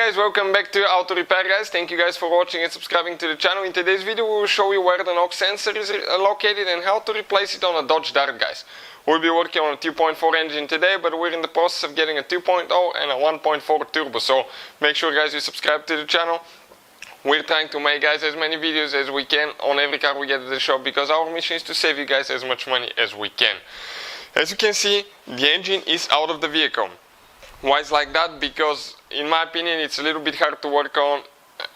guys, welcome back to Auto Repair guys. Thank you guys for watching and subscribing to the channel. In today's video we will show you where the knock sensor is located and how to replace it on a Dodge Dart guys. We'll be working on a 2.4 engine today, but we're in the process of getting a 2.0 and a 1.4 turbo, so make sure guys you subscribe to the channel. We're trying to make guys as many videos as we can on every car we get at the shop, because our mission is to save you guys as much money as we can. As you can see, the engine is out of the vehicle. Why is like that? Because in my opinion it's a little bit hard to work on,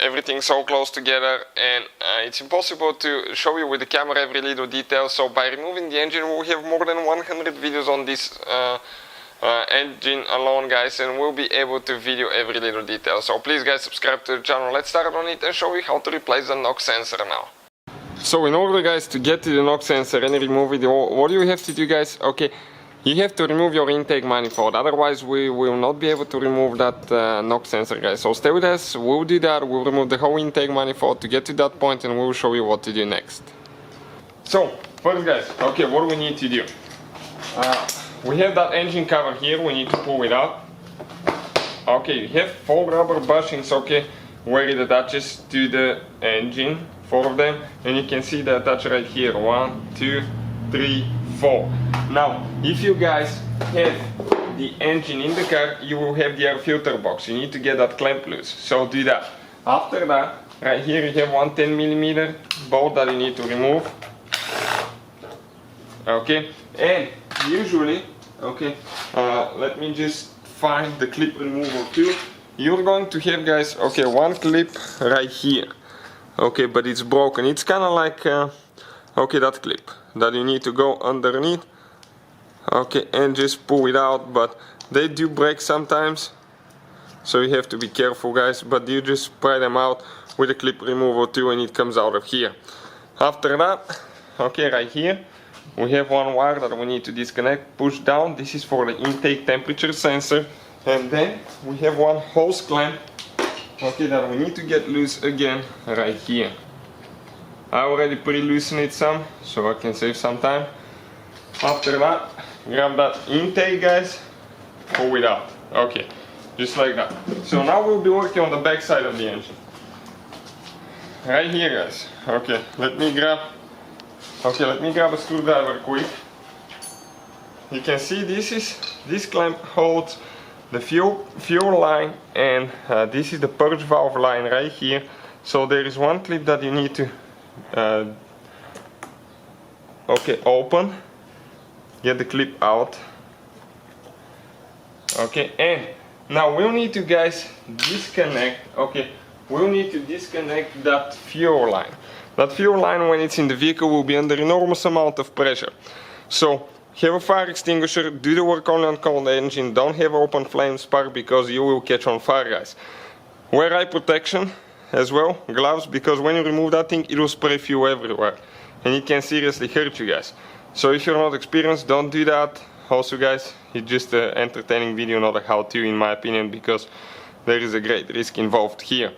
everything's so close together, and it's impossible to show you with the camera every little detail. So by removing the engine we'll have more than 100 videos on this engine alone guys, and we'll be able to video every little detail. So please guys subscribe to the channel. Let's start on it and show you how to replace the knock sensor now. So in order guys to get to the knock sensor and remove it, what do you have to do guys? Okay, you have to remove your intake manifold, otherwise we will not be able to remove that knock sensor guys. So stay with us, we'll do that, we'll remove the whole intake manifold to get to that point, and we'll show you what to do next. So first guys, okay, what do we need to do? We have that engine cover here, we need to pull it out. Okay, you have 4 rubber bushings, okay, where it attaches to the engine, 4 of them, and you can see the attach right here, 1, 2, 3, 4. Now, if you guys have the engine in the car, you will have the air filter box. You need to get that clamp loose, so do that. After that, right here you have one 10mm bolt that you need to remove. Okay, and usually, okay, let me just find the clip removal tool. You're going to have guys, okay, one clip right here. Okay, but it's broken. It's kind of like, okay, that clip that you need to go underneath. Okay, and just pull it out, but they do break sometimes, so you have to be careful guys, but you just pry them out with a clip removal tool and it comes out of here. After that, okay, right here we have one wire that we need to disconnect, push down. This is for the intake temperature sensor, and then we have one hose clamp, okay, that we need to get loose again right here. I already pre-loosened it some, so I can save some time. After that, grab that intake guys, pull it out. Okay, just like that. So now we'll be working on the back side of the engine. Right here guys. Okay, let me grab a screwdriver quick. You can see this clamp holds the fuel line, and this is the purge valve line right here. So there is one clip that you need to okay, open. Get the clip out. Okay, and now we'll need to guys disconnect. Okay, we'll need to disconnect that fuel line. That fuel line, when it's in the vehicle, will be under enormous amount of pressure. So have a fire extinguisher, do the work only on cold engine, don't have open flame spark because you will catch on fire guys. Wear eye protection as well, gloves, because when you remove that thing it will spray fuel everywhere and it can seriously hurt you guys. So if you're not experienced, don't do that. Also guys, it's just an entertaining video, not a how-to in my opinion, because there is a great risk involved here.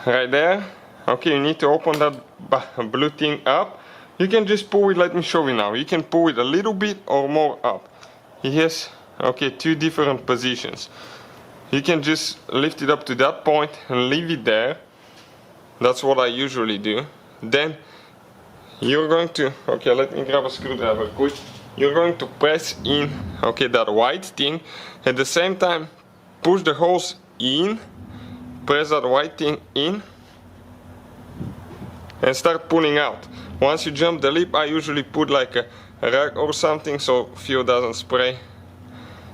Right there, okay, you need to open that blue thing up. You can just pull it, let me show you now. You can pull it a little bit or more up. It has, okay, 2 different positions. You can just lift it up to that point and leave it there. That's what I usually do. Then you're going to, okay, let me grab a screwdriver quick. You're going to press in, okay, that white thing. At the same time, push the hose in, press that white thing in, and start pulling out. Once you jump the lip, I usually put like a rag or something so fuel doesn't spray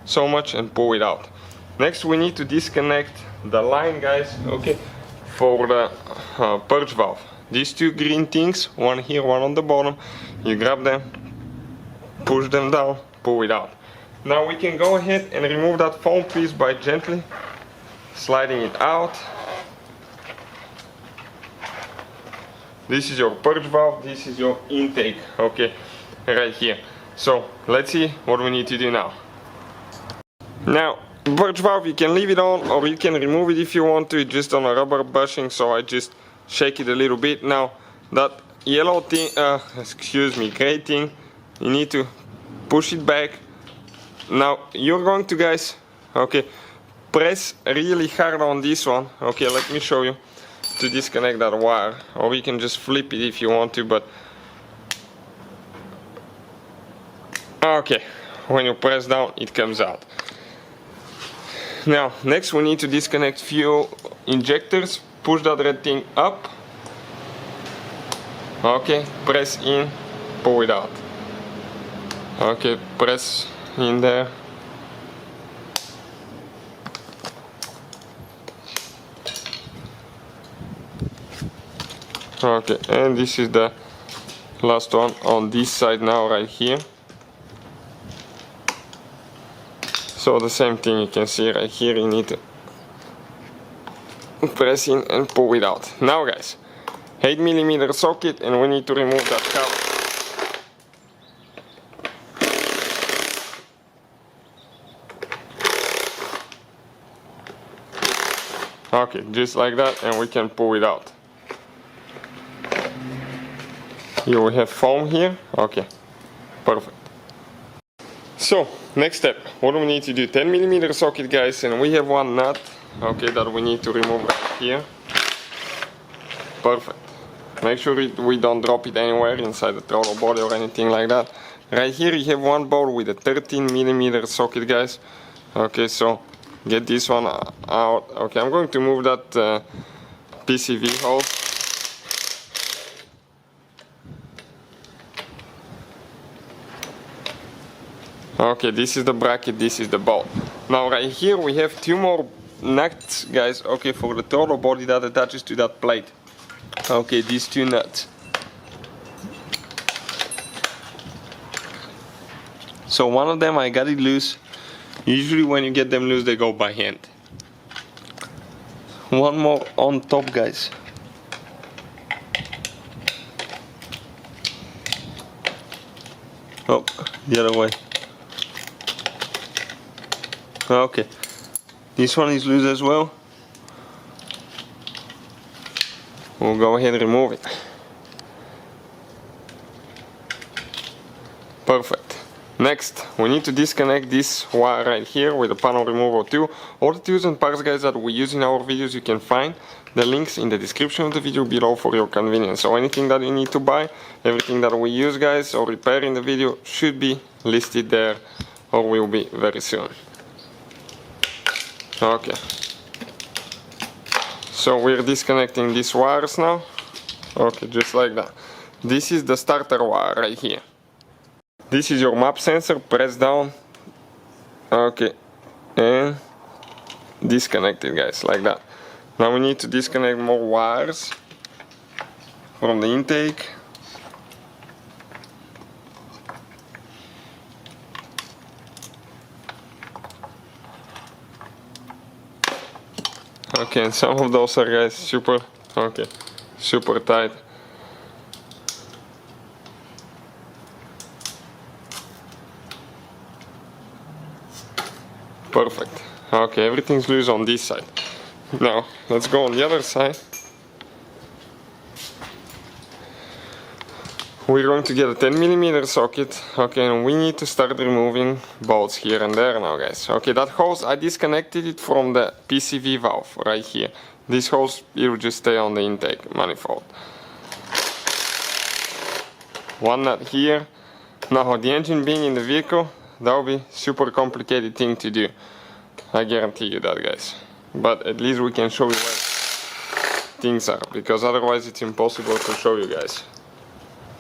so much, and pull it out. Next we need to disconnect the line guys, okay, for the purge valve. These 2 green things, one here, one on the bottom, you grab them, push them down, pull it out. Now we can go ahead and remove that foam piece by gently sliding it out. This is your purge valve, this is your intake, okay, right here. So let's see what we need to do now. Now, purge valve, you can leave it on or you can remove it if you want to, just on a rubber bushing, so I just shake it a little bit. Now that yellow thing, excuse me, gray thing, you need to push it back. Now you're going to guys, okay, press really hard on this one. Okay, let me show you to disconnect that wire, or you can just flip it if you want to, but okay, when you press down it comes out. Now next we need to disconnect few injectors. Push that red thing up, okay, press in, pull it out. Okay, press in there. Okay, and this is the last one on this side now, right here. So the same thing you can see right here, you need to press in and pull it out. Now guys, 8mm socket, and we need to remove that cover. Okay, just like that, and we can pull it out. Here we have foam here. Okay, perfect. So next step, what do we need to do? 10mm socket guys, and we have one nut, okay, that we need to remove right here. Perfect. Make sure we don't drop it anywhere inside the throttle body or anything like that. Right here you have one bolt with a 13mm socket guys. Okay, so get this one out. Okay, I'm going to move that PCV hole. Okay, this is the bracket, this is the bolt. Now right here we have two more nuts guys, okay, for the throttle body that attaches to that plate. Okay, these two nuts. So one of them I got it loose. Usually when you get them loose they go by hand. One more on top guys. Oh, the other way. Okay, this one is loose as well. We'll go ahead and remove it. Perfect. Next, we need to disconnect this wire right here with the panel remover tool. All the tools and parts guys that we use in our videos, you can find the links in the description of the video below for your convenience. So anything that you need to buy, everything that we use guys or repair in the video should be listed there, or will be very soon. Okay, so we're disconnecting these wires now. Okay, just like that. This is the starter wire right here. This is your map sensor, press down. Okay, and disconnect it guys, like that. Now we need to disconnect more wires from the intake. Okay, and some of those are guys super tight. Perfect. Okay, everything's loose on this side. Now let's go on the other side. We're going to get a 10mm socket, okay, and we need to start removing bolts here and there now guys. Okay, that hose, I disconnected it from the PCV valve right here. This hose, it will just stay on the intake manifold. One nut here. Now the engine being in the vehicle, that will be super complicated thing to do. I guarantee you that guys. But at least we can show you where things are, because otherwise it's impossible to show you guys.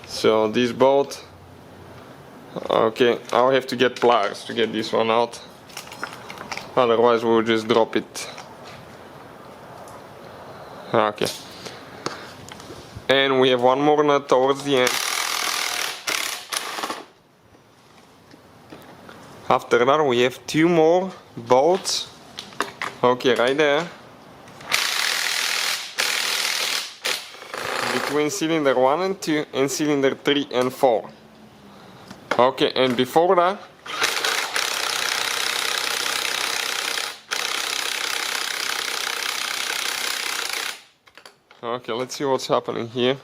So this bolt, okay, I'll have to get pliers to get this one out, otherwise we'll just drop it. Okay, and we have one more nut towards the end. After that we have two more bolts, okay, right there. Between cylinder 1 and 2 and cylinder 3 and 4. Okay, and before that okay, let's see what's happening here.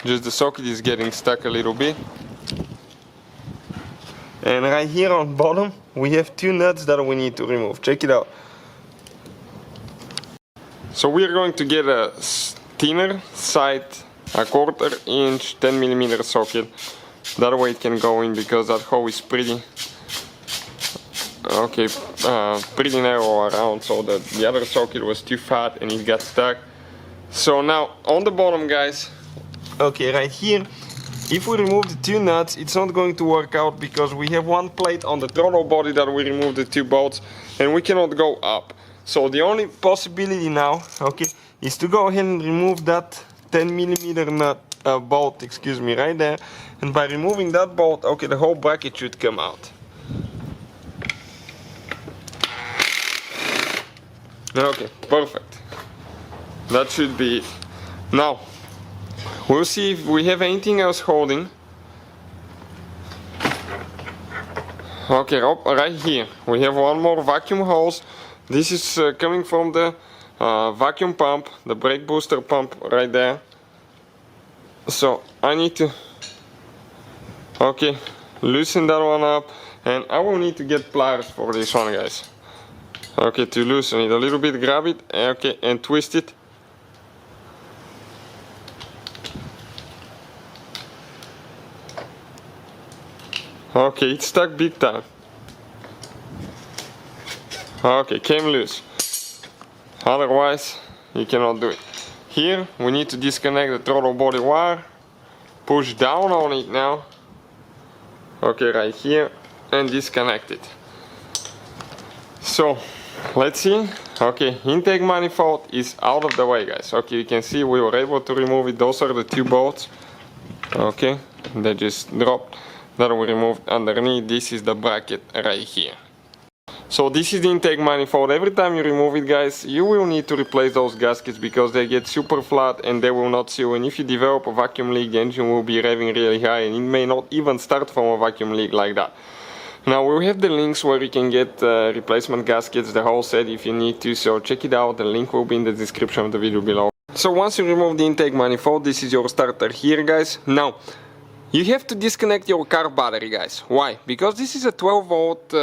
Just the socket is getting stuck a little bit. And right here on bottom we have two nuts that we need to remove. Check it out. So we're going to get a thinner side, a 1/4 inch 10mm socket. That way it can go in, because that hole is pretty pretty narrow around, so that the other socket was too fat and it got stuck. So now on the bottom, guys, right here, if we remove the 2 nuts, it's not going to work out, because we have 1 plate on the throttle body that we removed the 2 bolts, and we cannot go up. So the only possibility now, is to go ahead and remove that 10mm nut bolt, right there. And by removing that bolt, the whole bracket should come out. Okay, perfect. That should be it. Now, we'll see if we have anything else holding. Okay, right here we have 1 more vacuum hose. This is coming from the vacuum pump, the brake booster pump right there. So I need to loosen that one up, and I will need to get pliers for this one, guys. To loosen it a little bit, grab it, and twist it. It's stuck big time. Came loose. Otherwise, you cannot do it. Here, we need to disconnect the throttle body wire. Push down on it now. Right here, and disconnect it. So, let's see. Intake manifold is out of the way, guys. You can see we were able to remove it. Those are the 2 bolts. They just dropped. That we removed underneath. This is the bracket right here. So this is the intake manifold. Every time you remove it, guys, you will need to replace those gaskets, because they get super flat and they will not seal. And if you develop a vacuum leak, the engine will be revving really high, and it may not even start from a vacuum leak like that. Now we have the links where you can get replacement gaskets, the whole set, if you need to, so check it out. The link will be in the description of the video below. So once you remove the intake manifold, this is your starter here, guys. Now, you have to disconnect your car battery, guys. Why? Because this is a 12-volt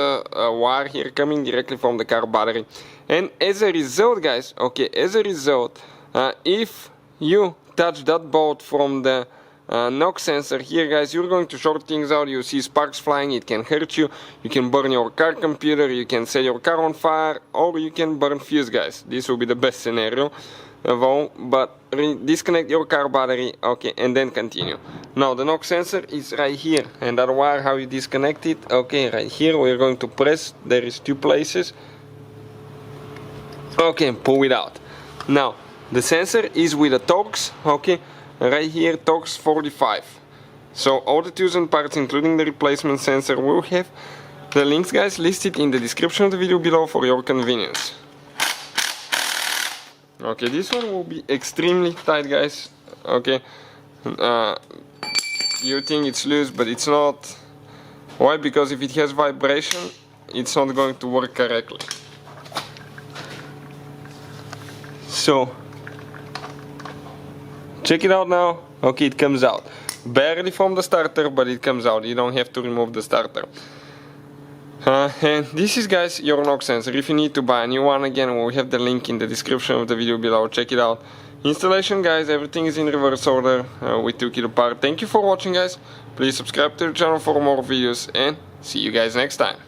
wire here coming directly from the car battery. And as a result, guys, if you touch that bolt from the knock sensor here, guys, you're going to short things out. You see sparks flying, it can hurt you. You can burn your car computer, you can set your car on fire, or you can burn fuse, guys. This will be the best scenario of all, but disconnect your car battery, and then continue. Now the knock sensor is right here, and that wire, how you disconnect it, right here, we're going to press, there is 2 places, pull it out. Now the sensor is with a Torx, right here, Torx 45. So all the tools and parts, including the replacement sensor, will have the links, guys, listed in the description of the video below for your convenience. This one will be extremely tight, guys. You think it's loose, but it's not. Why? Because if it has vibration, it's not going to work correctly. So check it out now. It comes out. Barely from the starter, but it comes out. You don't have to remove the starter. And this is, guys, your knock sensor. If you need to buy a new one, again, we'll have the link in the description of the video below. Check it out. Installation, guys, everything is in reverse order. We took it apart. Thank you for watching, guys. Please subscribe to the channel for more videos, and see you guys next time.